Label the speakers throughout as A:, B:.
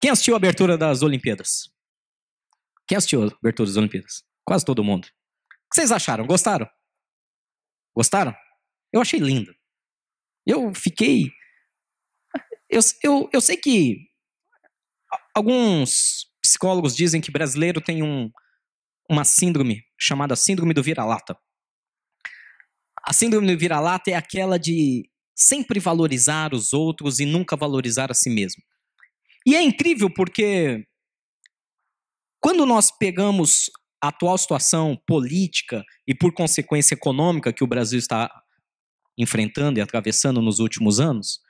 A: Quem assistiu a abertura das Olimpíadas? Quem assistiu a abertura das Olimpíadas? Quase todo mundo. O que vocês acharam? Gostaram? Gostaram? Eu achei lindo. Eu fiquei... Eu sei que alguns psicólogos dizem que brasileiro tem uma síndrome chamada síndrome do vira-lata. A síndrome do vira-lata é aquela de sempre valorizar os outros e nunca valorizar a si mesmo. E é incrível porque quando nós pegamos a atual situação política e, por consequência, econômica que o Brasil está enfrentando e atravessando nos últimos anos,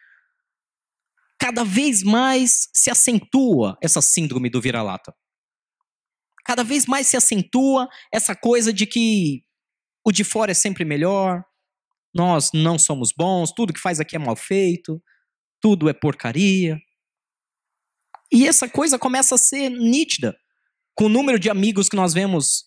A: cada vez mais se acentua essa síndrome do vira-lata. Cada vez mais se acentua essa coisa de que o de fora é sempre melhor, nós não somos bons, tudo que faz aqui é mal feito, tudo é porcaria. E essa coisa começa a ser nítida, com o número de amigos que nós vemos,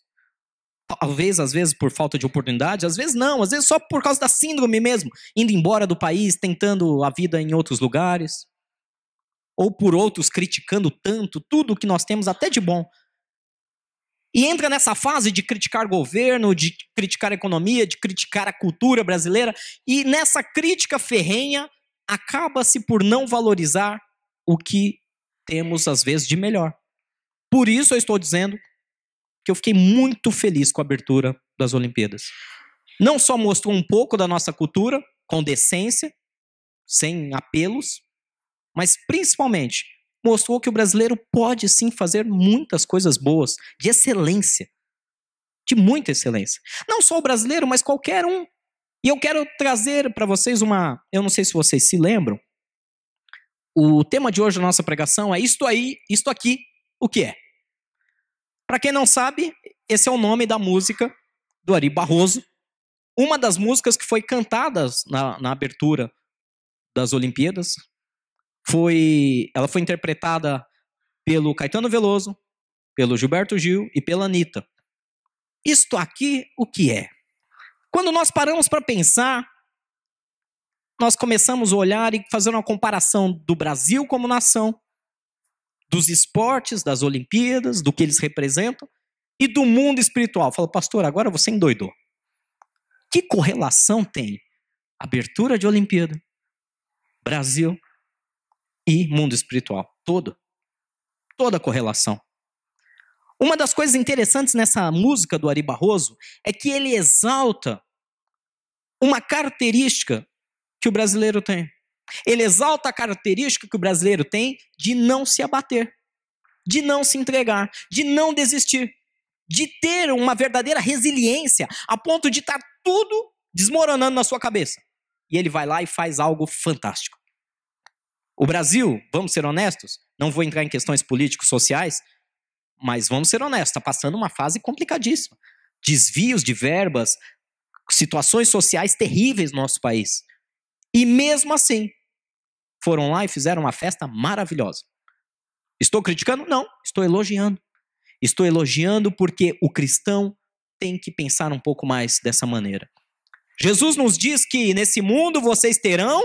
A: talvez, às vezes, por falta de oportunidade, às vezes não, às vezes só por causa da síndrome mesmo, indo embora do país, tentando a vida em outros lugares, ou por outros criticando tanto, tudo que nós temos até de bom. E entra nessa fase de criticar governo, de criticar a economia, de criticar a cultura brasileira, e nessa crítica ferrenha, acaba-se por não valorizar o que temos, às vezes, de melhor. Por isso eu estou dizendo que eu fiquei muito feliz com a abertura das Olimpíadas. Não só mostrou um pouco da nossa cultura, com decência, sem apelos, mas principalmente mostrou que o brasileiro pode sim fazer muitas coisas boas, de excelência, de muita excelência. Não só o brasileiro, mas qualquer um. E eu quero trazer para vocês eu não sei se vocês se lembram, o tema de hoje da nossa pregação é isto aí, isto aqui, o que é? Para quem não sabe, esse é o nome da música do Ari Barroso, uma das músicas que foi cantadas na abertura das Olimpíadas. Ela foi interpretada pelo Caetano Veloso, pelo Gilberto Gil e pela Anitta. Isto aqui, o que é? Quando nós paramos para pensar, nós começamos a olhar e fazer uma comparação do Brasil como nação, dos esportes, das Olimpíadas, do que eles representam, e do mundo espiritual. Fala, pastor, agora você endoidou. Que correlação tem abertura de Olimpíada, Brasil e mundo espiritual? Toda a correlação. Uma das coisas interessantes nessa música do Ari Barroso é que ele exalta uma característica que o brasileiro tem. Ele exalta a característica que o brasileiro tem de não se abater, de não se entregar, de não desistir, de ter uma verdadeira resiliência a ponto de estar tudo desmoronando na sua cabeça. E ele vai lá e faz algo fantástico. O Brasil, vamos ser honestos, não vou entrar em questões políticos, sociais, mas vamos ser honestos, está passando uma fase complicadíssima. Desvios de verbas, situações sociais terríveis no nosso país. E mesmo assim, foram lá e fizeram uma festa maravilhosa. Estou criticando? Não, estou elogiando. Estou elogiando porque o cristão tem que pensar um pouco mais dessa maneira. Jesus nos diz que nesse mundo vocês terão,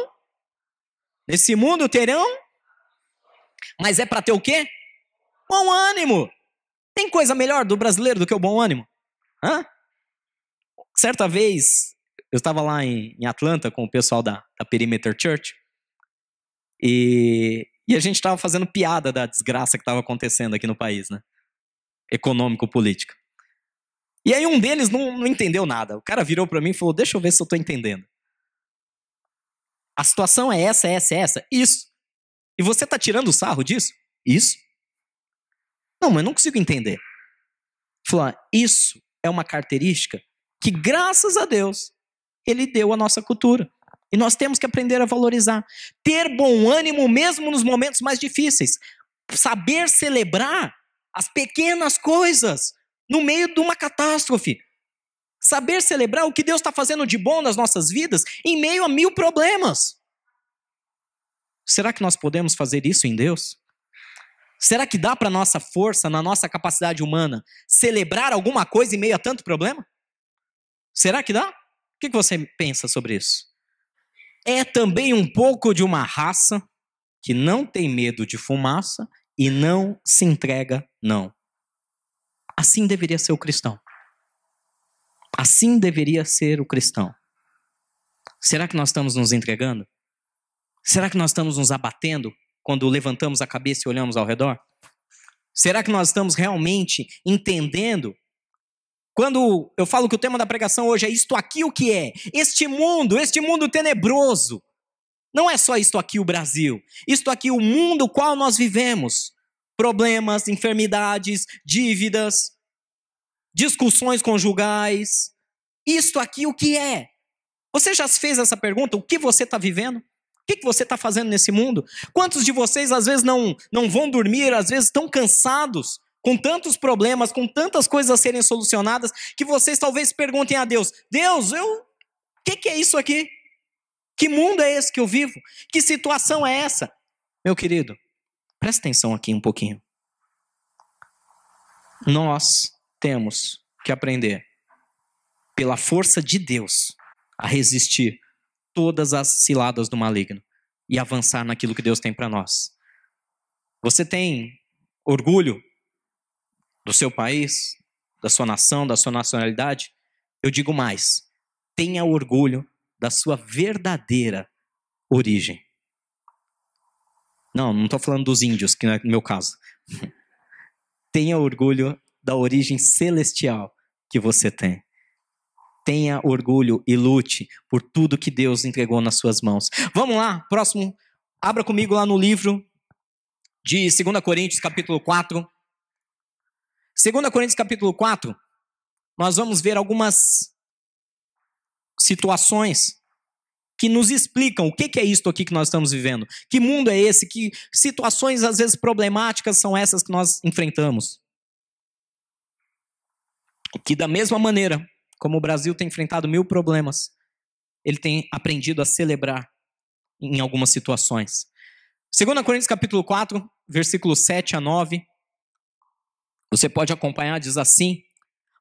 A: mas é para ter o quê? Bom ânimo. Tem coisa melhor do brasileiro do que o bom ânimo? Certa vez, eu estava lá em Atlanta com o pessoal da Perimeter Church e a gente estava fazendo piada da desgraça que estava acontecendo aqui no país, né? Econômico-política. E aí um deles não entendeu nada. O cara virou para mim e falou, deixa eu ver se eu estou entendendo. A situação é essa. Isso. E você está tirando sarro disso? Isso. Não, mas eu não consigo entender. Falou, isso é uma característica que, graças a Deus, Ele deu à nossa cultura. E nós temos que aprender a valorizar. Ter bom ânimo mesmo nos momentos mais difíceis. Saber celebrar as pequenas coisas no meio de uma catástrofe. Saber celebrar o que Deus está fazendo de bom nas nossas vidas em meio a 1000 problemas. Será que nós podemos fazer isso em Deus? Será que dá para a nossa força, na nossa capacidade humana, celebrar alguma coisa em meio a tanto problema? Será que dá? O que você pensa sobre isso? É também um pouco de uma raça que não tem medo de fumaça e não se entrega, não. Assim deveria ser o cristão. Assim deveria ser o cristão. Será que nós estamos nos entregando? Será que nós estamos nos abatendo quando levantamos a cabeça e olhamos ao redor? Será que nós estamos realmente entendendo? Quando eu falo que o tema da pregação hoje é isto aqui o que é? Este mundo tenebroso. Não é só isto aqui o Brasil. Isto aqui o mundo qual nós vivemos. Problemas, enfermidades, dívidas, discussões conjugais. Isto aqui o que é? Você já se fez essa pergunta? O que você está vivendo? O que você está fazendo nesse mundo? Quantos de vocês às vezes não vão dormir, às vezes estão cansados, com tantos problemas, com tantas coisas a serem solucionadas, que vocês talvez perguntem a Deus, Deus, o que é isso aqui? Que mundo é esse que eu vivo? Que situação é essa? Meu querido, presta atenção aqui um pouquinho. Nós temos que aprender, pela força de Deus, a resistir todas as ciladas do maligno e avançar naquilo que Deus tem para nós. Você tem orgulho do seu país, da sua nação, da sua nacionalidade? Eu digo mais, tenha orgulho da sua verdadeira origem. Não estou falando dos índios, que não é o meu caso. Tenha orgulho da origem celestial que você tem. Tenha orgulho e lute por tudo que Deus entregou nas suas mãos. Vamos lá, próximo. Abra comigo lá no livro de 2 Coríntios, capítulo 4. 2 Coríntios, capítulo 4, nós vamos ver algumas situações que nos explicam o que é isto aqui que nós estamos vivendo. Que mundo é esse? Que situações, às vezes, problemáticas são essas que nós enfrentamos? Que da mesma maneira como o Brasil tem enfrentado 1000 problemas, ele tem aprendido a celebrar em algumas situações. 2 Coríntios capítulo 4, versículos 7 a 9, você pode acompanhar, diz assim: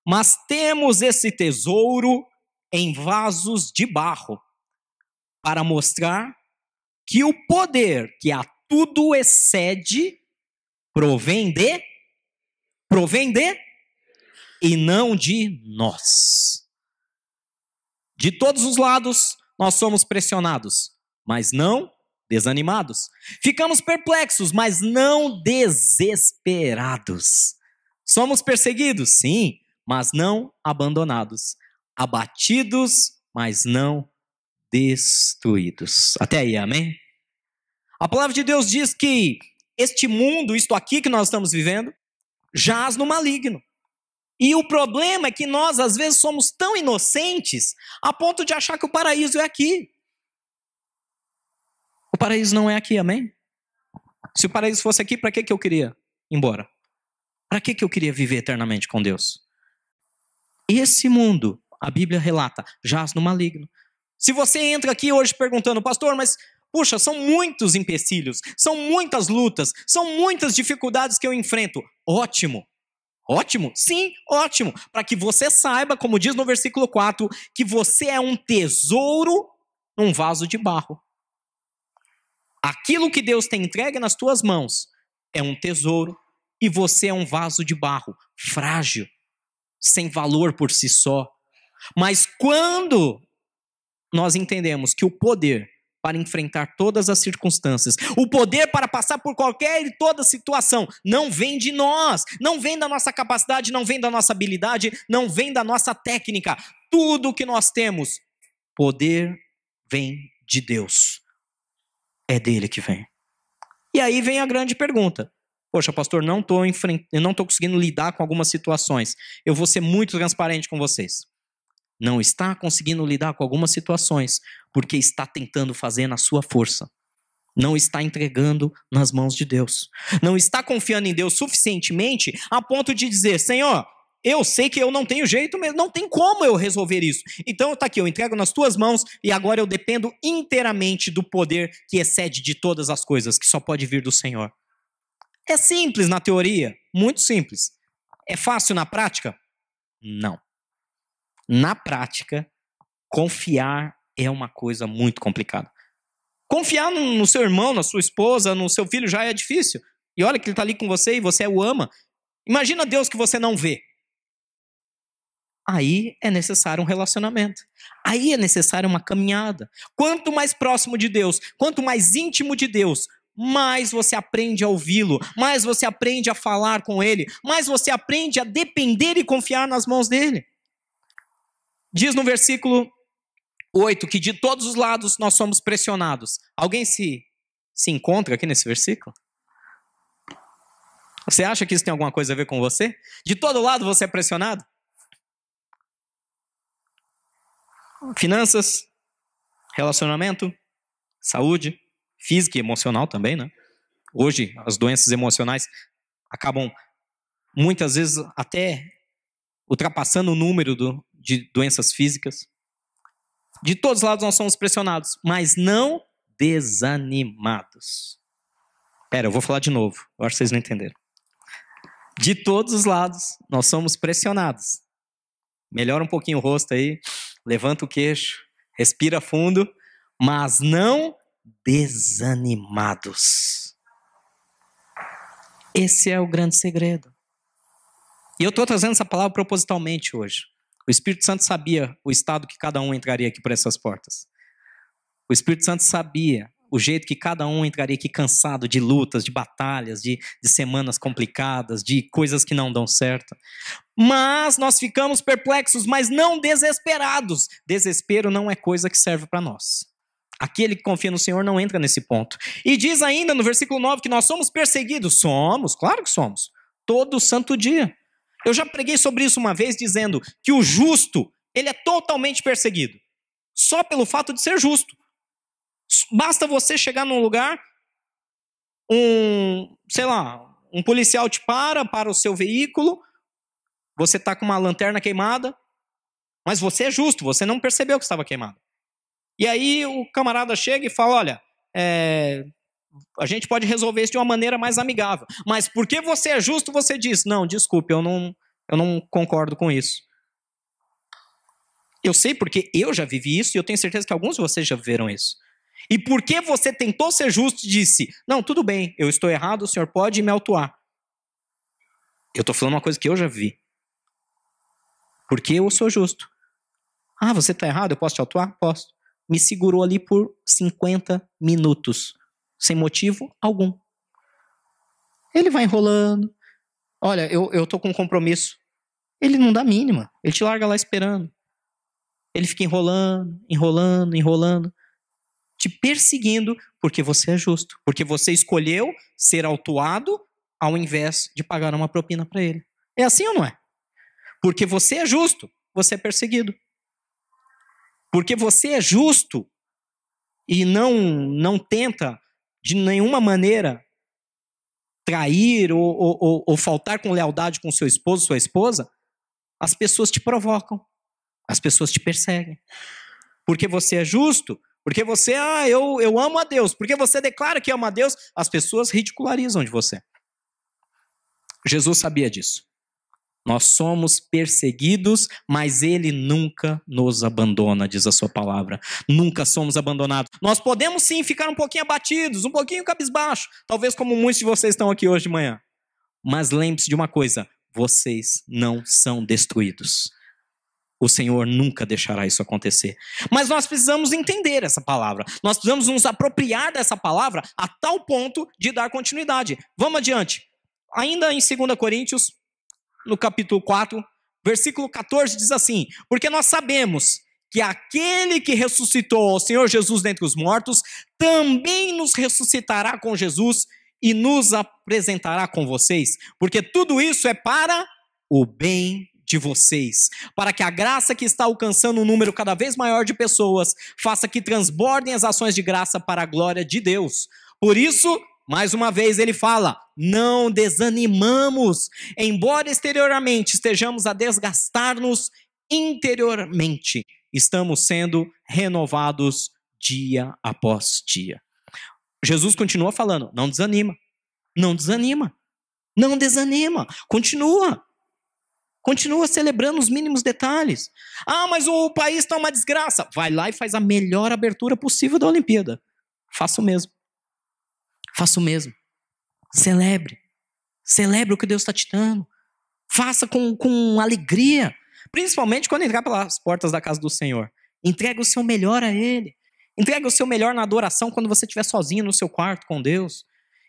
A: mas temos esse tesouro em vasos de barro, para mostrar que o poder que a tudo excede provém de e não de nós. De todos os lados nós somos pressionados, mas não desanimados. Ficamos perplexos, mas não desesperados. Somos perseguidos, sim, mas não abandonados. Abatidos, mas não destruídos. Até aí, amém? A palavra de Deus diz que este mundo, isto aqui que nós estamos vivendo, jaz no maligno. E o problema é que nós, às vezes, somos tão inocentes a ponto de achar que o paraíso é aqui. O paraíso não é aqui, amém? Se o paraíso fosse aqui, para que eu queria ir embora? Para que eu queria viver eternamente com Deus? Esse mundo, a Bíblia relata, jaz no maligno. Se você entra aqui hoje perguntando, pastor, mas, puxa, são muitos empecilhos, são muitas lutas, são muitas dificuldades que eu enfrento. Ótimo. Ótimo? Sim, ótimo. Para que você saiba, como diz no versículo 4, que você é um tesouro num vaso de barro. Aquilo que Deus tem entregue nas tuas mãos é um tesouro e você é um vaso de barro, frágil, sem valor por si só. Mas quando nós entendemos que o poder para enfrentar todas as circunstâncias, o poder para passar por qualquer e toda situação, não vem de nós, não vem da nossa capacidade, não vem da nossa habilidade, não vem da nossa técnica. Tudo que nós temos, poder vem de Deus. É dele que vem. E aí vem a grande pergunta. Poxa, pastor, eu não estou conseguindo lidar com algumas situações. Eu vou ser muito transparente com vocês. Não está conseguindo lidar com algumas situações porque está tentando fazer na sua força. Não está entregando nas mãos de Deus. Não está confiando em Deus suficientemente a ponto de dizer, Senhor, eu sei que eu não tenho jeito mesmo, não tem como eu resolver isso. Então está aqui, eu entrego nas tuas mãos e agora eu dependo inteiramente do poder que excede de todas as coisas, que só pode vir do Senhor. É simples na teoria, muito simples. É fácil na prática? Não. Na prática, confiar é uma coisa muito complicada. Confiar no seu irmão, na sua esposa, no seu filho já é difícil. e olha que ele está ali com você e você o ama. Imagina Deus que você não vê. Aí é necessário um relacionamento. Aí é necessário uma caminhada. Quanto mais próximo de Deus, quanto mais íntimo de Deus, mais você aprende a ouvi-lo, mais você aprende a falar com ele, mais você aprende a depender e confiar nas mãos dele. Diz no versículo 8 que de todos os lados nós somos pressionados. Alguém se encontra aqui nesse versículo? Você acha que isso tem alguma coisa a ver com você? De todo lado você é pressionado? Finanças, relacionamento, saúde, física e emocional também, né? Hoje, as doenças emocionais acabam, muitas vezes, até ultrapassando o número de doenças físicas. De todos os lados nós somos pressionados, mas não desanimados. Pera, eu vou falar de novo, eu acho que vocês não entenderam. De todos os lados nós somos pressionados. Melhora um pouquinho o rosto aí, levanta o queixo, respira fundo, mas não desanimados. Esse é o grande segredo. E eu estou trazendo essa palavra propositalmente hoje. O Espírito Santo sabia o estado que cada um entraria aqui por essas portas. O Espírito Santo sabia o jeito que cada um entraria aqui cansado de lutas, de batalhas, de semanas complicadas, de coisas que não dão certo. Mas nós ficamos perplexos, mas não desesperados. Desespero não é coisa que serve para nós. Aquele que confia no Senhor não entra nesse ponto. E diz ainda no versículo 9 que nós somos perseguidos. Somos, claro que somos. Todo santo dia. Eu já preguei sobre isso uma vez dizendo que o justo, ele é totalmente perseguido. Só pelo fato de ser justo. Basta você chegar num lugar, um policial te para o seu veículo, você está com uma lanterna queimada, mas você é justo, você não percebeu que estava queimado. E aí o camarada chega e fala, olha, a gente pode resolver isso de uma maneira mais amigável, mas porque você é justo, você diz, não, desculpe, eu não concordo com isso. Eu sei porque eu já vivi isso e eu tenho certeza que alguns de vocês já viveram isso. E porque você tentou ser justo e disse, não, tudo bem, eu estou errado, o senhor pode me autuar. Eu estou falando uma coisa que eu já vi. Porque eu sou justo. Ah, você está errado, eu posso te autuar? Posso. Me segurou ali por 50 minutos, sem motivo algum. Ele vai enrolando. Olha, eu estou com um compromisso. Ele não dá mínima, ele te larga lá esperando. Ele fica enrolando, te perseguindo porque você é justo, porque você escolheu ser autuado ao invés de pagar uma propina para ele. É assim ou não é? Porque você é justo, você é perseguido. Porque você é justo e não tenta de nenhuma maneira trair ou faltar com lealdade com seu esposo, sua esposa, as pessoas te provocam, as pessoas te perseguem. Porque você é justo, porque você, eu amo a Deus, porque você declara que ama a Deus, as pessoas ridicularizam de você. Jesus sabia disso. Nós somos perseguidos, mas Ele nunca nos abandona, diz a sua palavra. Nunca somos abandonados. Nós podemos sim ficar um pouquinho abatidos, um pouquinho cabisbaixo, talvez como muitos de vocês estão aqui hoje de manhã. Mas lembre-se de uma coisa, vocês não são destruídos. O Senhor nunca deixará isso acontecer. Mas nós precisamos entender essa palavra. Nós precisamos nos apropriar dessa palavra a tal ponto de dar continuidade. Vamos adiante. Ainda em 2 Coríntios, no capítulo 4, versículo 14, diz assim: porque nós sabemos que aquele que ressuscitou o Senhor Jesus dentre os mortos, também nos ressuscitará com Jesus e nos apresentará com vocês. Porque tudo isso é para o bem de vocês, para que a graça que está alcançando um número cada vez maior de pessoas faça que transbordem as ações de graça para a glória de Deus. Por isso, mais uma vez ele fala, não desanimamos, embora exteriormente estejamos a desgastar-nos, interiormente estamos sendo renovados dia após dia. Jesus continua falando, não desanima, não desanima, não desanima, Continua celebrando os mínimos detalhes. Ah, mas o país está uma desgraça. Vai lá e faz a melhor abertura possível da Olimpíada. Faça o mesmo. Faça o mesmo. Celebre. Celebre o que Deus está te dando. Faça com alegria. Principalmente quando entrar pelas portas da casa do Senhor. Entrega o seu melhor a Ele. Entrega o seu melhor na adoração quando você estiver sozinho no seu quarto com Deus.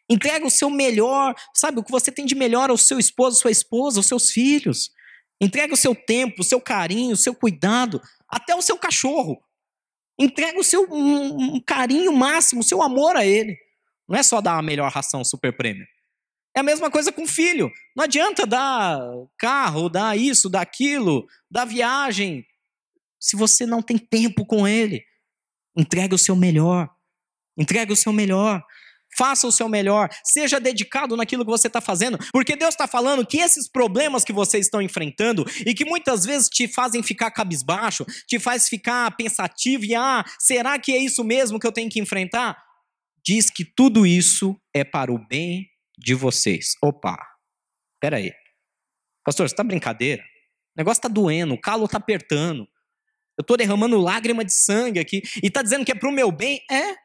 A: Entrega o seu melhor, sabe, o que você tem de melhor ao seu esposo, sua esposa, aos seus filhos. Entrega o seu tempo, o seu carinho, o seu cuidado, até o seu cachorro. Entrega o seu um carinho máximo, o seu amor a ele. Não é só dar a melhor ração super prêmio. É a mesma coisa com o filho. Não adianta dar carro, dar isso, dar aquilo, dar viagem, se você não tem tempo com ele. Entrega o seu melhor. Entrega o seu melhor. Faça o seu melhor. Seja dedicado naquilo que você está fazendo. Porque Deus está falando que esses problemas que vocês estão enfrentando e que muitas vezes te fazem ficar cabisbaixo, te faz ficar pensativo e será que é isso mesmo que eu tenho que enfrentar? Diz que tudo isso é para o bem de vocês. Opa, peraí. Pastor, você está brincadeira? O negócio está doendo, o calo está apertando. Eu estou derramando lágrima de sangue aqui. E está dizendo que é para o meu bem? É.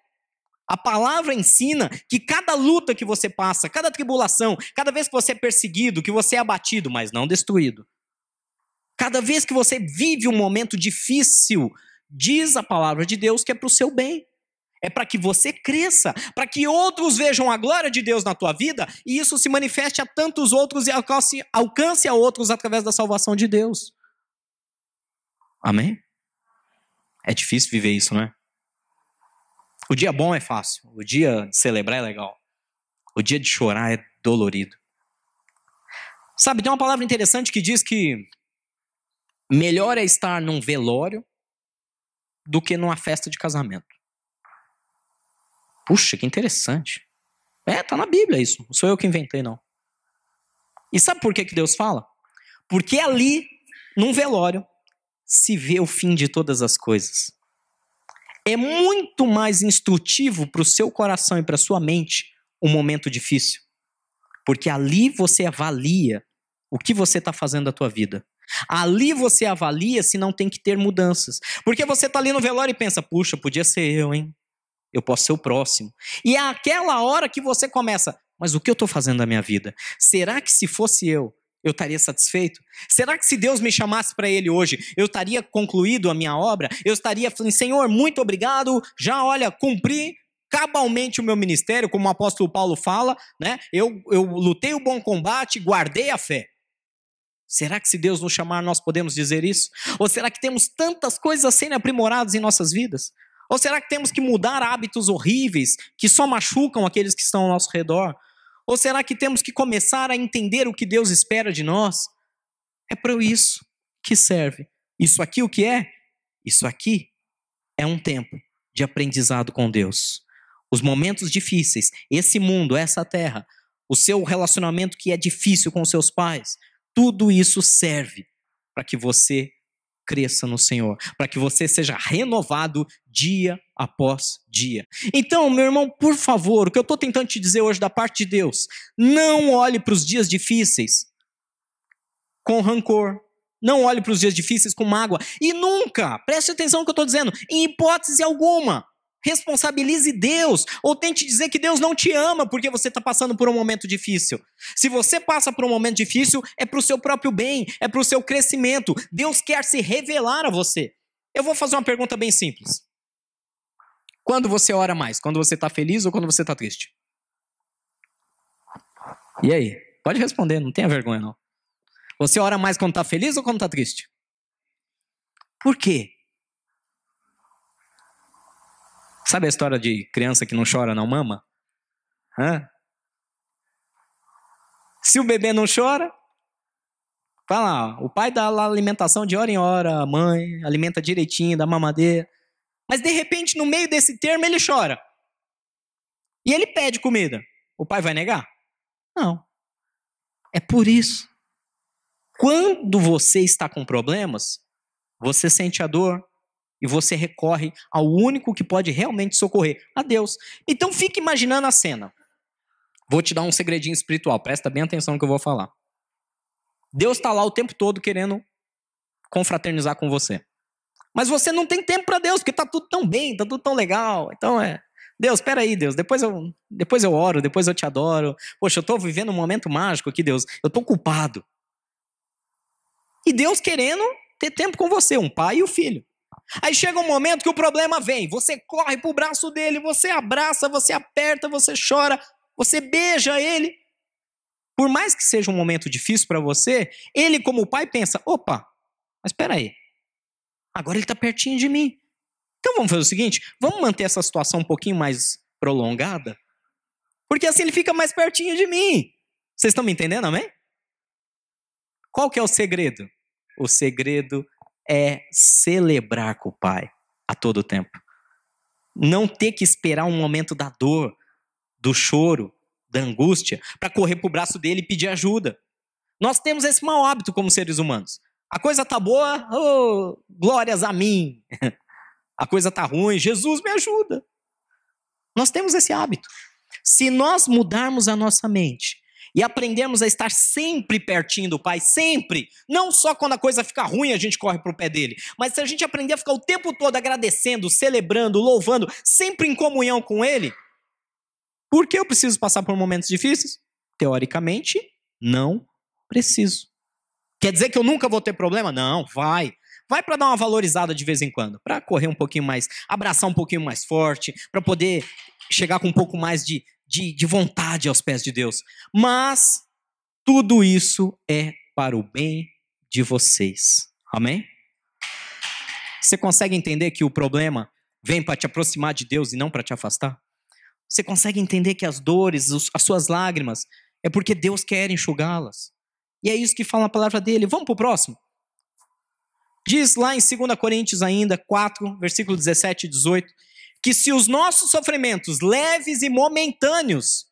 A: A palavra ensina que cada luta que você passa, cada tribulação, cada vez que você é perseguido, que você é abatido, mas não destruído. Cada vez que você vive um momento difícil, diz a palavra de Deus que é para o seu bem. É para que você cresça, para que outros vejam a glória de Deus na tua vida e isso se manifeste a tantos outros e alcance a outros através da salvação de Deus. Amém? É difícil viver isso, não é? O dia bom é fácil, o dia de celebrar é legal, o dia de chorar é dolorido. Sabe, tem uma palavra interessante que diz que melhor é estar num velório do que numa festa de casamento. Puxa, que interessante. Tá na Bíblia isso, não sou eu que inventei não. E sabe por que Deus fala? Porque ali, num velório, se vê o fim de todas as coisas. É muito mais instrutivo para o seu coração e para a sua mente um momento difícil. Porque ali você avalia o que você está fazendo da tua vida. Ali você avalia se não tem que ter mudanças. Porque você está ali no velório e pensa, puxa, podia ser eu, hein? Eu posso ser o próximo. E é aquela hora que você começa, mas o que eu estou fazendo da minha vida? Será que se fosse eu estaria satisfeito? Será que se Deus me chamasse para Ele hoje, eu estaria concluído a minha obra? Eu estaria falando, Senhor, muito obrigado, já, olha, cumpri cabalmente o meu ministério, como o apóstolo Paulo fala, né? Eu lutei o bom combate, guardei a fé. Será que se Deus nos chamar, nós podemos dizer isso? Ou será que temos tantas coisas a serem aprimoradas em nossas vidas? Ou será que temos que mudar hábitos horríveis que só machucam aqueles que estão ao nosso redor? Ou será que temos que começar a entender o que Deus espera de nós? É para isso que serve. Isso aqui o que é? Isso aqui é um tempo de aprendizado com Deus. Os momentos difíceis, esse mundo, essa terra, o seu relacionamento que é difícil com seus pais, tudo isso serve para que você cresça no Senhor, para que você seja renovado dia após dia. Então, meu irmão, por favor, o que eu estou tentando te dizer hoje da parte de Deus, não olhe para os dias difíceis com rancor, não olhe para os dias difíceis com mágoa, e nunca, preste atenção no que eu estou dizendo, em hipótese alguma, responsabilize Deus, ou tente dizer que Deus não te ama porque você está passando por um momento difícil. Se você passa por um momento difícil, é para o seu próprio bem, é para o seu crescimento. Deus quer se revelar a você. Eu vou fazer uma pergunta bem simples. Quando você ora mais? Quando você está feliz ou quando você está triste? E aí? Pode responder, não tenha vergonha não. Você ora mais quando está feliz ou quando está triste? Por quê? Sabe a história de criança que não chora, não mama? Se o bebê não chora, vai lá, o pai dá lá alimentação de hora em hora, a mãe alimenta direitinho, dá mamadeira. Mas de repente, no meio desse termo, ele chora. E ele pede comida. O pai vai negar? Não. É por isso. Quando você está com problemas, você sente a dor, e você recorre ao único que pode realmente socorrer, a Deus. Então fique imaginando a cena. Vou te dar um segredinho espiritual, presta bem atenção no que eu vou falar. Deus está lá o tempo todo querendo confraternizar com você. Mas você não tem tempo para Deus, porque está tudo tão bem, está tudo tão legal. Então Deus, espera aí, Deus, depois eu oro, depois eu te adoro. Poxa, eu estou vivendo um momento mágico aqui, Deus, eu estou culpado. E Deus querendo ter tempo com você, um pai e o filho. Aí chega um momento que o problema vem, você corre pro braço dele, você abraça, você aperta, você chora, você beija ele. Por mais que seja um momento difícil para você, ele como pai pensa, opa, mas espera aí, agora ele está pertinho de mim. Então vamos fazer o seguinte, vamos manter essa situação um pouquinho mais prolongada, porque assim ele fica mais pertinho de mim. Vocês estão me entendendo, amém? Qual que é o segredo? O segredo é celebrar com o pai a todo tempo. Não ter que esperar um momento da dor, do choro, da angústia, para correr para o braço dele e pedir ajuda. Nós temos esse mau hábito como seres humanos. A coisa tá boa, oh, glórias a mim. A coisa tá ruim, Jesus me ajuda. Nós temos esse hábito. Se nós mudarmos a nossa mente e aprendermos a estar sempre pertinho do Pai, sempre, não só quando a coisa fica ruim a gente corre para o pé dele, mas se a gente aprender a ficar o tempo todo agradecendo, celebrando, louvando, sempre em comunhão com Ele, por que eu preciso passar por momentos difíceis? Teoricamente, não preciso. Quer dizer que eu nunca vou ter problema? Não, vai. Vai para dar uma valorizada de vez em quando, para correr um pouquinho mais, abraçar um pouquinho mais forte, para poder chegar com um pouco mais de vontade aos pés de Deus. Mas tudo isso é para o bem de vocês. Amém? Você consegue entender que o problema vem para te aproximar de Deus e não para te afastar? Você consegue entender que as dores, as suas lágrimas, é porque Deus quer enxugá-las? E é isso que fala a palavra dele. Vamos para o próximo? Diz lá em 2 Coríntios ainda, 4, versículo 17 e 18, que se os nossos sofrimentos leves e momentâneos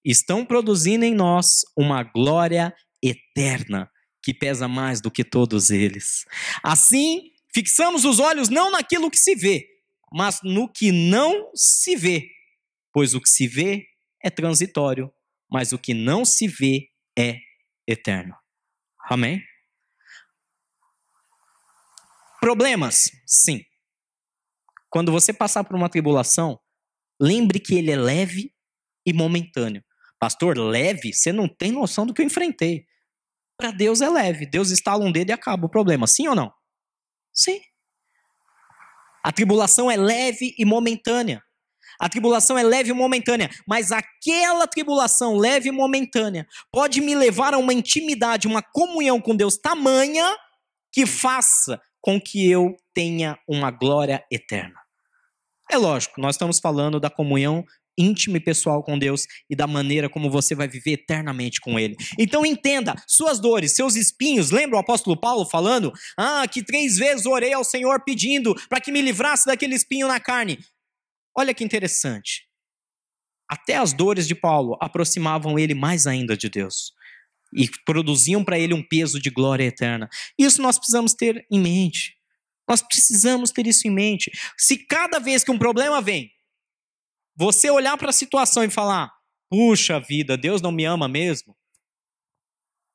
A: estão produzindo em nós uma glória eterna, que pesa mais do que todos eles. Assim, fixamos os olhos não naquilo que se vê, mas no que não se vê, pois o que se vê é transitório, mas o que não se vê é eterno. Amém? Problemas? Sim. Quando você passar por uma tribulação, lembre que ele é leve e momentâneo. Pastor, leve? Você não tem noção do que eu enfrentei. Para Deus é leve. Deus estala um dedo e acaba o problema. Sim ou não? Sim. A tribulação é leve e momentânea. A tribulação é leve e momentânea, mas aquela tribulação leve e momentânea pode me levar a uma intimidade, uma comunhão com Deus tamanha que faça com que eu tenha uma glória eterna. É lógico, nós estamos falando da comunhão íntima e pessoal com Deus e da maneira como você vai viver eternamente com Ele. Então entenda, suas dores, seus espinhos, lembra o apóstolo Paulo falando? Que 3 vezes orei ao Senhor pedindo para que me livrasse daquele espinho na carne. Olha que interessante. Até as dores de Paulo aproximavam ele mais ainda de Deus e produziam para ele um peso de glória eterna. Isso nós precisamos ter em mente. Nós precisamos ter isso em mente. Se cada vez que um problema vem, você olhar para a situação e falar, puxa vida, Deus não me ama mesmo,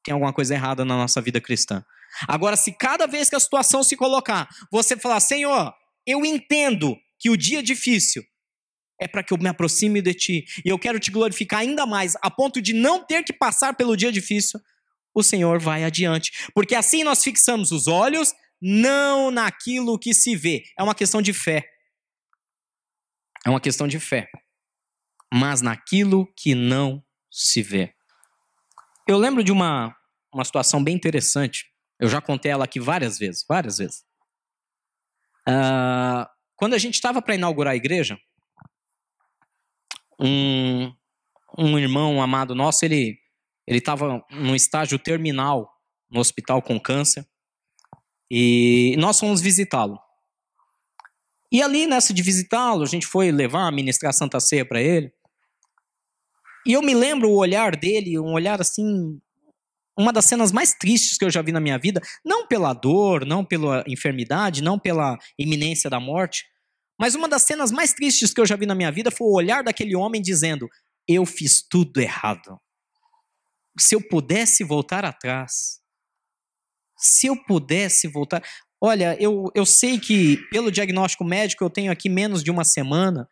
A: tem alguma coisa errada na nossa vida cristã. Agora, se cada vez que a situação se colocar, você falar, Senhor, eu entendo que o dia difícil é para que eu me aproxime de Ti, e eu quero Te glorificar ainda mais, a ponto de não ter que passar pelo dia difícil, o Senhor vai adiante. Porque assim nós fixamos os olhos, não naquilo que se vê. É uma questão de fé. É uma questão de fé. Mas naquilo que não se vê. Eu lembro de uma situação bem interessante. Eu já contei ela aqui várias vezes. Quando a gente estava para inaugurar a igreja, um irmão amado nosso, ele estava num estágio terminal no hospital com câncer, e nós fomos visitá-lo. E ali, nessa de visitá-lo, a gente foi levar, ministrar a Santa Ceia para ele, e eu me lembro o olhar dele, um olhar assim, uma das cenas mais tristes que eu já vi na minha vida, não pela dor, não pela enfermidade, não pela iminência da morte, mas uma das cenas mais tristes que eu já vi na minha vida foi o olhar daquele homem dizendo, eu fiz tudo errado. Se eu pudesse voltar atrás, Olha, eu sei que pelo diagnóstico médico eu tenho aqui menos de uma semana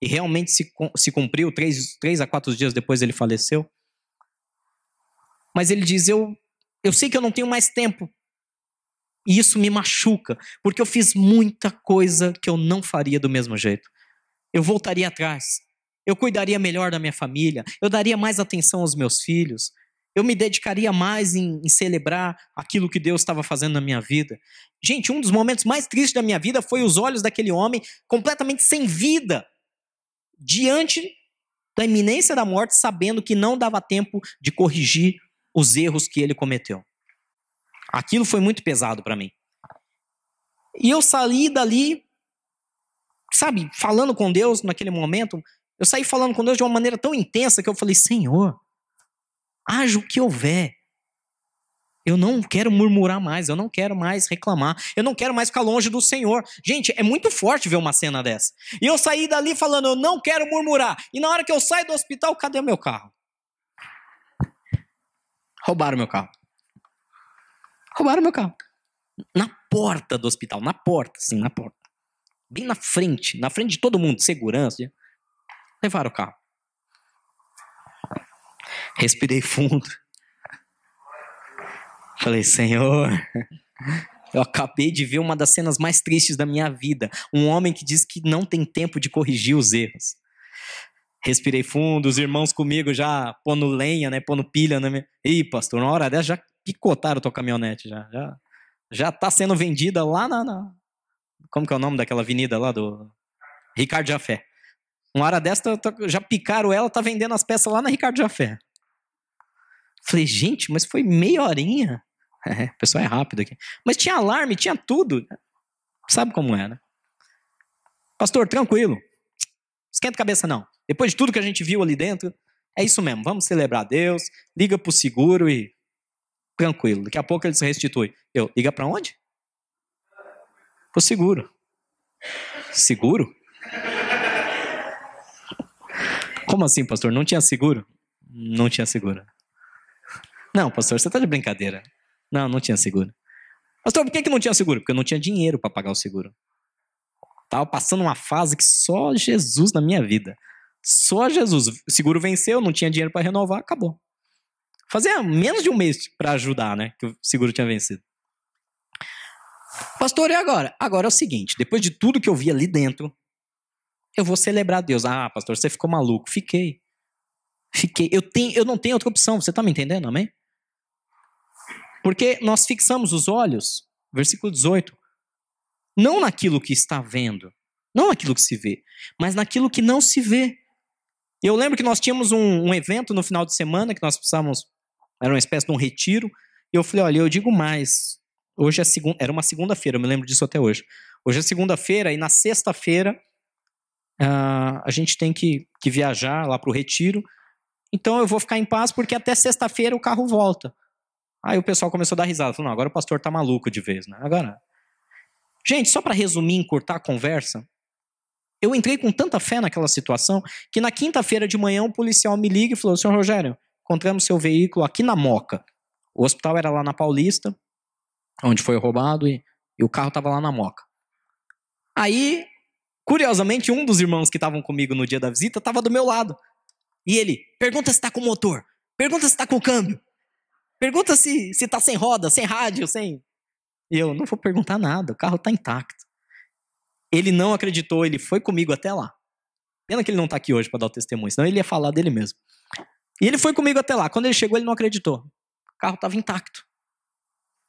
A: E realmente se cumpriu, 3 a 4 dias depois ele faleceu. Mas ele diz, eu sei que eu não tenho mais tempo. E isso me machuca, porque eu fiz muita coisa que eu não faria do mesmo jeito. Eu voltaria atrás. Eu cuidaria melhor da minha família. Eu daria mais atenção aos meus filhos. Eu me dedicaria mais em celebrar aquilo que Deus estava fazendo na minha vida. Gente, um dos momentos mais tristes da minha vida foi os olhos daquele homem completamente sem vida, diante da iminência da morte, sabendo que não dava tempo de corrigir os erros que ele cometeu. Aquilo foi muito pesado para mim. E eu saí dali, sabe, falando com Deus naquele momento. Eu saí falando com Deus de uma maneira tão intensa que eu falei, Senhor, haja o que houver. Eu não quero murmurar mais, eu não quero mais reclamar, eu não quero mais ficar longe do Senhor. Gente, é muito forte ver uma cena dessa. E eu saí dali falando, eu não quero murmurar. E na hora que eu saio do hospital, cadê o meu carro? Roubaram meu carro. Roubaram meu carro. Na porta do hospital, na porta, sim, na porta. Bem na frente de todo mundo, segurança. Levaram o carro. Respirei fundo. Falei, Senhor, eu acabei de ver uma das cenas mais tristes da minha vida. Um homem que diz que não tem tempo de corrigir os erros. Respirei fundo, os irmãos comigo já pondo lenha, né, pondo pilha na minha... Ih, pastor, na hora dessa já picotaram tua caminhonete, já tá sendo vendida lá na... Como que é o nome daquela avenida lá do... Ricardo Jafé. Uma hora dessa já picaram ela, tá vendendo as peças lá na Ricardo Jafé. Falei, gente, mas foi meia horinha. O pessoal é rápido aqui. Mas tinha alarme, tinha tudo. Sabe como é, né? Pastor, tranquilo. Esquenta a cabeça não. Depois de tudo que a gente viu ali dentro, é isso mesmo. Vamos celebrar a Deus, liga pro seguro e... Tranquilo. Daqui a pouco ele se restitui. Eu, liga pra onde? Pro seguro. Seguro? Como assim, pastor? Não tinha seguro? Não tinha seguro. Não, pastor, você tá de brincadeira. Não tinha seguro. Pastor, por que não tinha seguro? Porque eu não tinha dinheiro para pagar o seguro. Tava passando uma fase que só Jesus na minha vida. Só Jesus. O seguro venceu, não tinha dinheiro para renovar, acabou. Fazia menos de um mês para ajudar, né? Que o seguro tinha vencido. Pastor, e agora? Agora é o seguinte, depois de tudo que eu vi ali dentro, eu vou celebrar Deus. Ah, pastor, você ficou maluco. Fiquei. Eu não tenho outra opção, você tá me entendendo, amém? Porque nós fixamos os olhos, versículo 18, não naquilo que está vendo, não naquilo que se vê, mas naquilo que não se vê. Eu lembro que nós tínhamos um evento no final de semana, que nós precisávamos, era uma espécie de um retiro, e eu falei, olha, eu digo mais, hoje é era uma segunda-feira, eu me lembro disso até hoje. Hoje é segunda-feira, e na sexta-feira a gente tem que viajar lá para o retiro, então eu vou ficar em paz, porque até sexta-feira o carro volta. Aí o pessoal começou a dar risada. Falou, não, agora o pastor tá maluco de vez, né? Agora... Gente, só para resumir, encurtar a conversa, eu entrei com tanta fé naquela situação que na quinta-feira de manhã um policial me liga e falou, senhor Rogério, encontramos seu veículo aqui na Moca. O hospital era lá na Paulista, onde foi roubado, e o carro estava lá na Moca. Aí, curiosamente, um dos irmãos que estavam comigo no dia da visita estava do meu lado. E ele, pergunta se está com motor, pergunta se está com câmbio. Pergunta se tá sem roda, sem rádio, sem... E eu, não vou perguntar nada, o carro tá intacto. Ele não acreditou, ele foi comigo até lá. Pena que ele não tá aqui hoje para dar o testemunho, senão ele ia falar dele mesmo. E ele foi comigo até lá. Quando ele chegou, ele não acreditou. O carro tava intacto.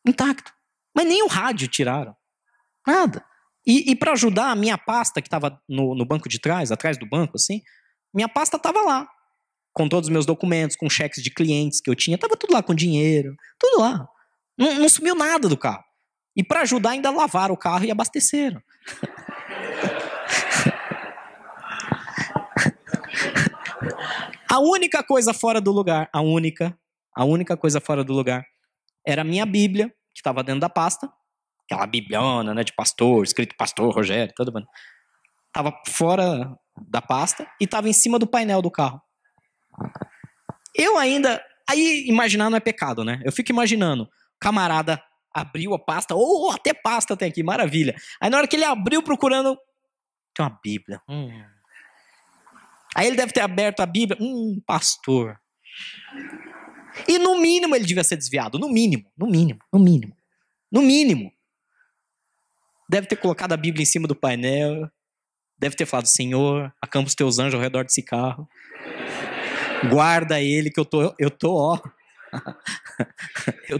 A: Intacto. Mas nem o rádio tiraram. Nada. E para ajudar, a minha pasta que tava no banco de trás, atrás do banco, assim, minha pasta tava lá. Com todos os meus documentos, com cheques de clientes que eu tinha, tava tudo lá com dinheiro, tudo lá. Não sumiu nada do carro. E para ajudar ainda lavaram o carro e abasteceram. A única coisa fora do lugar, a única coisa fora do lugar era a minha Bíblia, que estava dentro da pasta, aquela bibliona, né, de pastor, escrito Pastor Rogério, todo mundo. Tava fora da pasta e tava em cima do painel do carro. Eu ainda... Aí imaginar não é pecado, né? Eu fico imaginando, camarada abriu a pasta, ou até pasta tem aqui, maravilha. Aí na hora que ele abriu procurando, tem uma Bíblia. Aí ele deve ter aberto a Bíblia. Pastor. E no mínimo ele devia ser desviado. No mínimo. Deve ter colocado a Bíblia em cima do painel. Deve ter falado, Senhor, acampa os teus anjos ao redor desse carro. Guarda ele que eu tô eu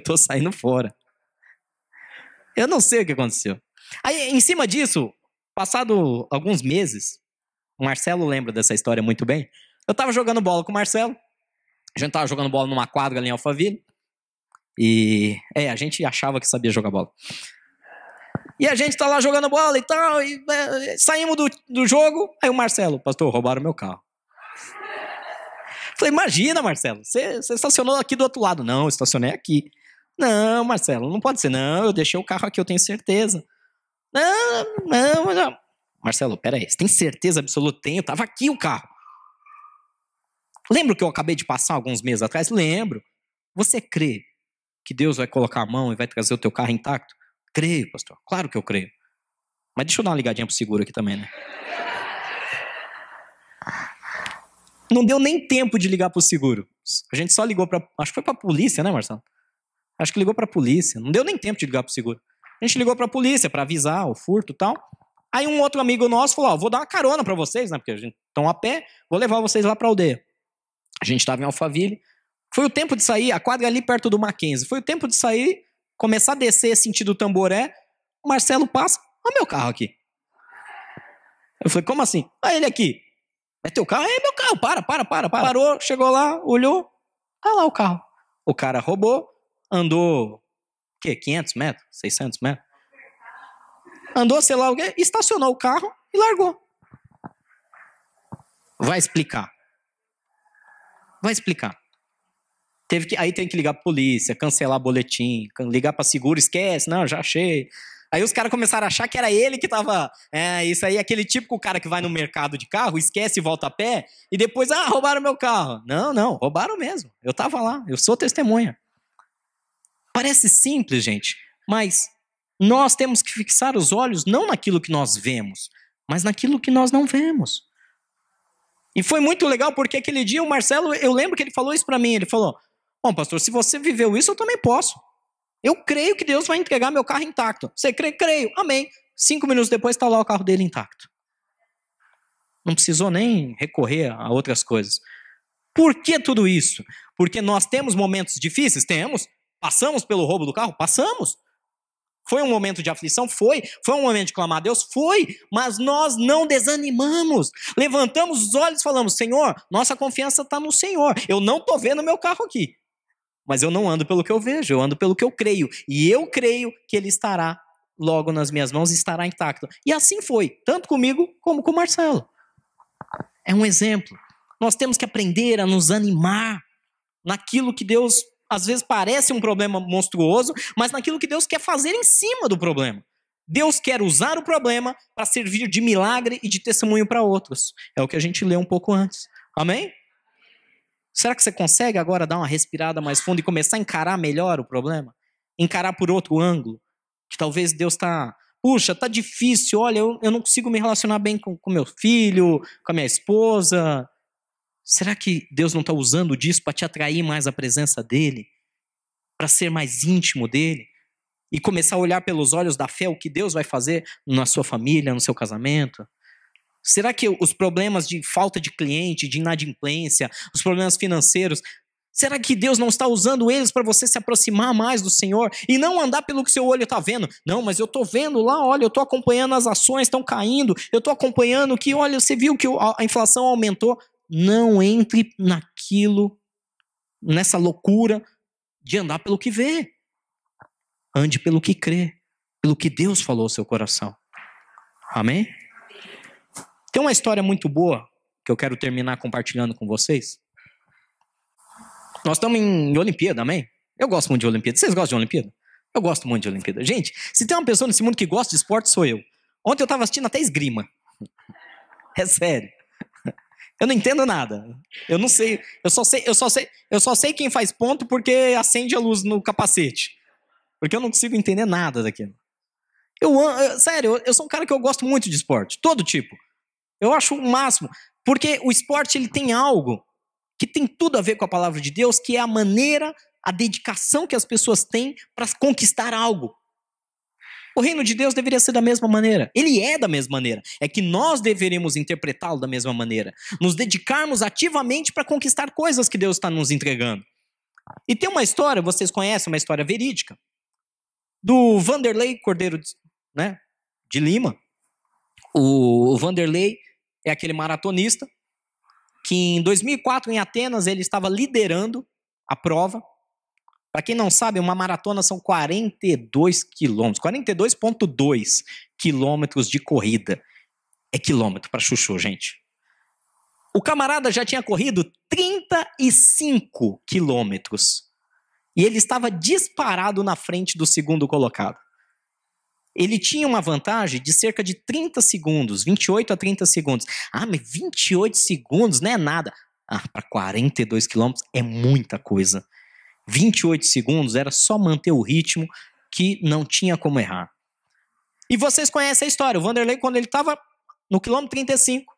A: tô saindo fora. Eu não sei o que aconteceu. Aí, em cima disso, passado alguns meses, o Marcelo lembra dessa história muito bem. Eu tava jogando bola com o Marcelo. A gente tava jogando bola numa quadra ali em Alphaville. E a gente achava que sabia jogar bola. E a gente tá lá jogando bola e tal, e saímos do jogo. Aí o Marcelo, pastor, roubaram meu carro. Falei, imagina, Marcelo, você estacionou aqui do outro lado. Não, eu estacionei aqui. Não, Marcelo, não pode ser. Não, eu deixei o carro aqui, eu tenho certeza. Não. Marcelo, peraí, você tem certeza absoluta? Tenho, tava aqui o carro. Lembra que eu acabei de passar alguns meses atrás? Lembro. Você crê que Deus vai colocar a mão e vai trazer o teu carro intacto? Creio, pastor. Claro que eu creio. Mas deixa eu dar uma ligadinha pro seguro aqui também, né? Não deu nem tempo de ligar pro seguro. A gente só ligou pra... Acho que foi pra polícia, né, Marcelo? Acho que ligou pra polícia. Não deu nem tempo de ligar pro seguro. A gente ligou pra polícia pra avisar o furto e tal. Aí um outro amigo nosso falou, vou dar uma carona pra vocês, né? Porque a gente estão a pé, vou levar vocês lá pra aldeia. A gente tava em Alphaville. Foi o tempo de sair, a quadra ali perto do Mackenzie. Foi o tempo de sair, começar a descer sentido Tamboré. O Marcelo passa, olha meu carro aqui. Eu falei, como assim? Ele aqui. É teu carro? É meu carro, para. Parou, chegou lá, olhou, tá lá o carro. O cara roubou, andou, 500 metros, 600 metros? Andou, sei lá o quê, estacionou o carro e largou. Vai explicar. Aí tem que ligar pra polícia, cancelar boletim, ligar pra seguro, esquece, não, já achei. Aí os caras começaram a achar que era ele que tava... isso aí é aquele típico cara que vai no mercado de carro, esquece e volta a pé, e depois, roubaram meu carro. Não, roubaram mesmo. Eu tava lá, eu sou testemunha. Parece simples, gente, mas nós temos que fixar os olhos não naquilo que nós vemos, mas naquilo que nós não vemos. E foi muito legal, porque aquele dia o Marcelo, eu lembro que ele falou isso pra mim, ele falou, bom, pastor, se você viveu isso, eu também posso. Eu creio que Deus vai entregar meu carro intacto. Você crê? Creio. Amém. 5 minutos depois está lá o carro dele intacto. Não precisou nem recorrer a outras coisas. Por que tudo isso? Porque nós temos momentos difíceis? Temos. Passamos pelo roubo do carro? Passamos. Foi um momento de aflição? Foi. Foi um momento de clamar a Deus? Foi. Mas nós não desanimamos. Levantamos os olhos e falamos, Senhor, nossa confiança está no Senhor. Eu não estou vendo meu carro aqui. Mas eu não ando pelo que eu vejo, eu ando pelo que eu creio. E eu creio que ele estará logo nas minhas mãos e estará intacto. E assim foi, tanto comigo como com o Marcelo. É um exemplo. Nós temos que aprender a nos animar naquilo que Deus, às vezes parece um problema monstruoso, mas naquilo que Deus quer fazer em cima do problema. Deus quer usar o problema para servir de milagre e de testemunho para outros. É o que a gente leu um pouco antes. Amém? Será que você consegue agora dar uma respirada mais funda e começar a encarar melhor o problema? Encarar por outro ângulo? Que talvez Deus está... Puxa, tá difícil, olha, eu não consigo me relacionar bem com meu filho, com a minha esposa. Será que Deus não está usando disso para te atrair mais a presença dele? Para ser mais íntimo dele? E começar a olhar pelos olhos da fé o que Deus vai fazer na sua família, no seu casamento? Será que os problemas de falta de cliente, de inadimplência, os problemas financeiros, será que Deus não está usando eles para você se aproximar mais do Senhor e não andar pelo que seu olho está vendo? Não, mas eu estou vendo lá, olha, eu estou acompanhando as ações estão caindo, eu estou acompanhando que, olha, você viu que a inflação aumentou. Não entre nessa loucura de andar pelo que vê. Ande pelo que crê, pelo que Deus falou ao seu coração. Amém? Tem uma história muito boa que eu quero terminar compartilhando com vocês. Nós estamos em Olimpíada, amém? Eu gosto muito de Olimpíada. Vocês gostam de Olimpíada? Eu gosto muito de Olimpíada. Gente, se tem uma pessoa nesse mundo que gosta de esporte, sou eu. Ontem eu estava assistindo até esgrima. É sério. Eu não entendo nada. Eu não sei. Eu só sei quem faz ponto porque acende a luz no capacete. Porque eu não consigo entender nada daquilo. Sério, eu sou um cara que eu gosto muito de esporte. Todo tipo. Eu acho o máximo. Porque o esporte ele tem algo que tem tudo a ver com a palavra de Deus, que é a maneira, a dedicação que as pessoas têm para conquistar algo. O reino de Deus deveria ser da mesma maneira. Ele é da mesma maneira. É que nós deveríamos interpretá-lo da mesma maneira. Nos dedicarmos ativamente para conquistar coisas que Deus está nos entregando. E tem uma história, vocês conhecem, uma história verídica, do Vanderlei Cordeiro, né, de Lima. O Vanderlei é aquele maratonista que em 2004, em Atenas, ele estava liderando a prova. Para quem não sabe, uma maratona são 42 quilômetros, 42,2 quilômetros de corrida. É quilômetro para chuchu, gente. O camarada já tinha corrido 35 quilômetros. E ele estava disparado na frente do segundo colocado. Ele tinha uma vantagem de cerca de 30 segundos, 28 a 30 segundos. Ah, mas 28 segundos não é nada. Ah, para 42 quilômetros é muita coisa. 28 segundos era só manter o ritmo que não tinha como errar. E vocês conhecem a história. O Vanderlei, quando ele estava no quilômetro 35,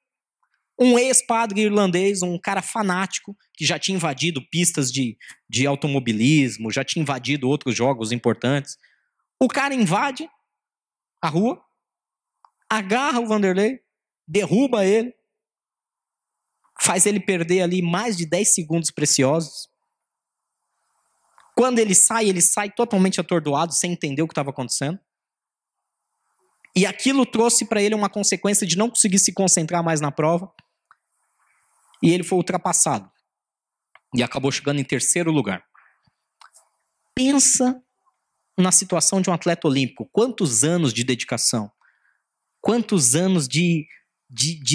A: um ex-padre irlandês, um cara fanático, que já tinha invadido pistas de automobilismo, já tinha invadido outros jogos importantes. O cara invade a rua, agarra o Vanderlei, derruba ele, faz ele perder ali mais de 10 segundos preciosos. Quando ele sai totalmente atordoado, sem entender o que estava acontecendo. E aquilo trouxe para ele uma consequência de não conseguir se concentrar mais na prova. E ele foi ultrapassado. E acabou chegando em terceiro lugar. Pensa na situação de um atleta olímpico. Quantos anos de dedicação. Quantos anos de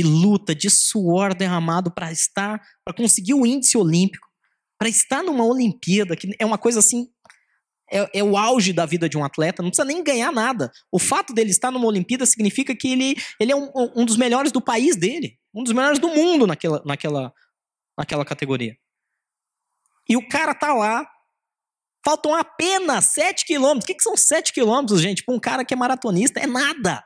A: luta, de suor derramado para conseguir o índice olímpico. Para estar numa Olimpíada, que é uma coisa assim, é o auge da vida de um atleta, não precisa nem ganhar nada. O fato dele estar numa Olimpíada significa que ele é um dos melhores do país dele, um dos melhores do mundo naquela categoria. E o cara tá lá, faltam apenas 7 quilômetros. O que são 7 quilômetros, gente? Para um cara que é maratonista, é nada.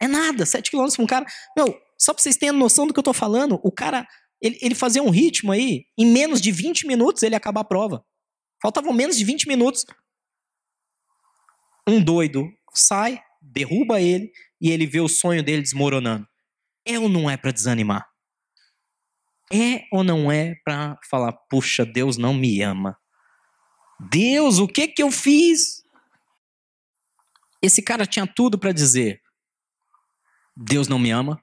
A: É nada, 7 quilômetros para um cara... Meu, só para vocês terem noção do que eu tô falando, o cara... Ele fazia um ritmo aí, em menos de 20 minutos ele ia acabar a prova. Faltavam menos de 20 minutos. Um doido sai, derruba ele, e ele vê o sonho dele desmoronando. É ou não é para desanimar? É ou não é para falar, puxa, Deus não me ama? Deus, o que eu fiz? Esse cara tinha tudo para dizer, Deus não me ama,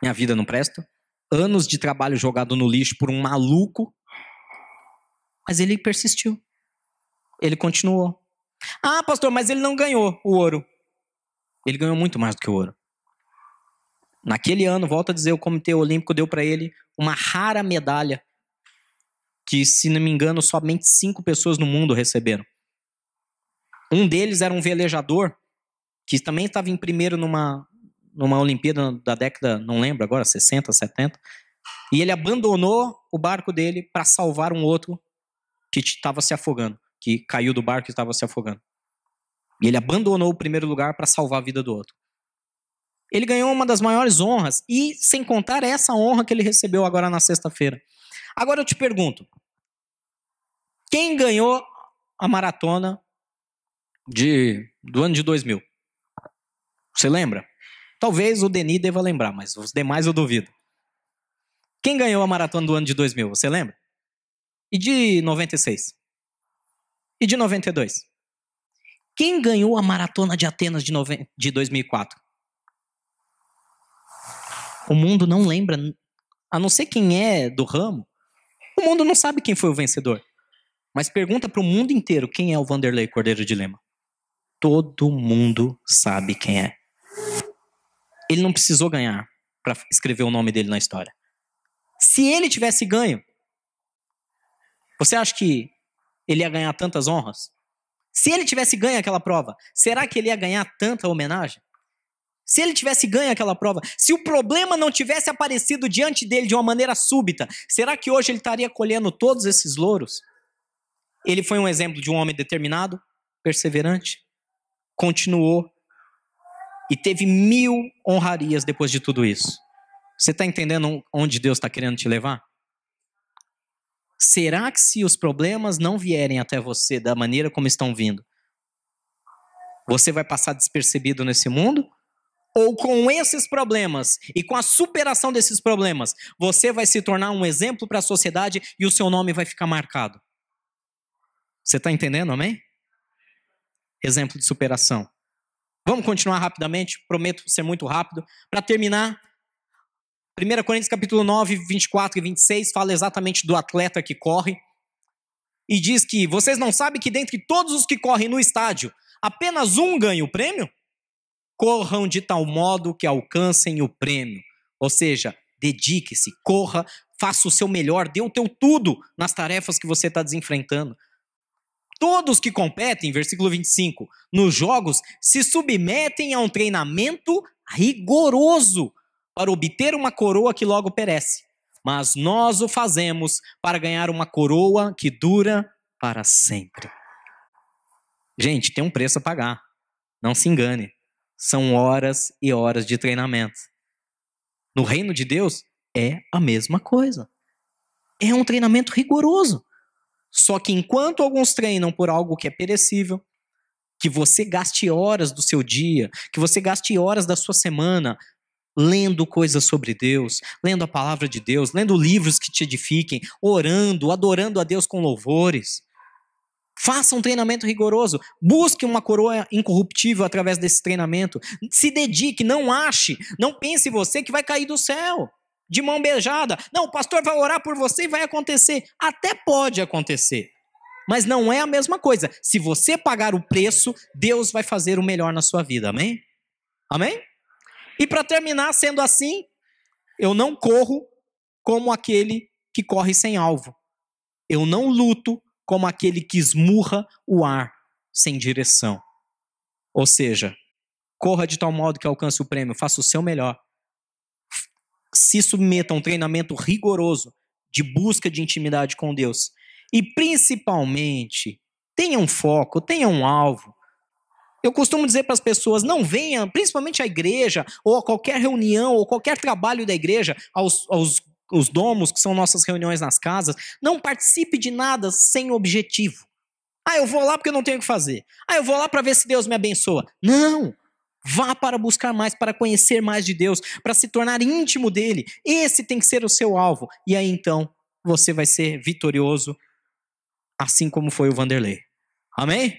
A: minha vida não presta, anos de trabalho jogado no lixo por um maluco, mas ele persistiu. Ele continuou. Ah, pastor, mas ele não ganhou o ouro. Ele ganhou muito mais do que o ouro. Naquele ano, volto a dizer, o Comitê Olímpico deu para ele uma rara medalha que, se não me engano, somente 5 pessoas no mundo receberam. Um deles era um velejador que também estava em primeiro numa Olimpíada da década, não lembro agora, 60, 70, e ele abandonou o barco dele para salvar um outro que estava se afogando, que caiu do barco e estava se afogando. E ele abandonou o primeiro lugar para salvar a vida do outro. Ele ganhou uma das maiores honras, e sem contar essa honra que ele recebeu agora na sexta-feira. Agora eu te pergunto, quem ganhou a maratona do ano de 2000? Você lembra? Talvez o Denis deva lembrar, mas os demais eu duvido. Quem ganhou a maratona do ano de 2000? Você lembra? E de 96? E de 92? Quem ganhou a maratona de Atenas de 2004? O mundo não lembra, a não ser quem é do ramo, o mundo não sabe quem foi o vencedor. Mas pergunta para o mundo inteiro quem é o Vanderlei Cordeiro de Lima. Todo mundo sabe quem é. Ele não precisou ganhar para escrever o nome dele na história. Se ele tivesse ganho, você acha que ele ia ganhar tantas honras? Se ele tivesse ganho aquela prova, será que ele ia ganhar tanta homenagem? Se ele tivesse ganho aquela prova, se o problema não tivesse aparecido diante dele de uma maneira súbita, será que hoje ele estaria colhendo todos esses louros? Ele foi um exemplo de um homem determinado, perseverante, continuou e teve 1000 honrarias depois de tudo isso. Você está entendendo onde Deus está querendo te levar? Será que se os problemas não vierem até você da maneira como estão vindo, você vai passar despercebido nesse mundo? Ou com esses problemas e com a superação desses problemas, você vai se tornar um exemplo para a sociedade e o seu nome vai ficar marcado? Você está entendendo, amém? Exemplo de superação. Vamos continuar rapidamente, prometo ser muito rápido. Para terminar, 1 Coríntios capítulo 9, 24 e 26, fala exatamente do atleta que corre. E diz que, vocês não sabem que dentre todos os que correm no estádio, apenas um ganha o prêmio? Corram de tal modo que alcancem o prêmio. Ou seja, dedique-se, corra, faça o seu melhor, dê o teu tudo nas tarefas que você está desenfrentando. Todos que competem, versículo 25, nos jogos, se submetem a um treinamento rigoroso para obter uma coroa que logo perece. Mas nós o fazemos para ganhar uma coroa que dura para sempre. Gente, tem um preço a pagar. Não se engane. São horas e horas de treinamento. No reino de Deus, é a mesma coisa. É um treinamento rigoroso. Só que enquanto alguns treinam por algo que é perecível, que você gaste horas do seu dia, que você gaste horas da sua semana lendo coisas sobre Deus, lendo a palavra de Deus, lendo livros que te edifiquem, orando, adorando a Deus com louvores. Faça um treinamento rigoroso. Busque uma coroa incorruptível através desse treinamento. Se dedique, não ache, não pense você que vai cair do céu, de mão beijada. Não, o pastor vai orar por você e vai acontecer. Até pode acontecer, mas não é a mesma coisa. Se você pagar o preço, Deus vai fazer o melhor na sua vida, amém? Amém? E para terminar, sendo assim, eu não corro como aquele que corre sem alvo. Eu não luto como aquele que esmurra o ar sem direção. Ou seja, corra de tal modo que alcance o prêmio, faça o seu melhor. Se submeta a um treinamento rigoroso de busca de intimidade com Deus. E principalmente, tenha um foco, tenha um alvo. Eu costumo dizer para as pessoas, não venham, principalmente à igreja, ou a qualquer reunião, ou qualquer trabalho da igreja, os domos, que são nossas reuniões nas casas, não participe de nada sem objetivo. Eu vou lá porque eu não tenho o que fazer. Eu vou lá para ver se Deus me abençoa. Não! Vá para buscar mais, para conhecer mais de Deus, para se tornar íntimo dele. Esse tem que ser o seu alvo. E aí então, você vai ser vitorioso, assim como foi o Vanderlei. Amém?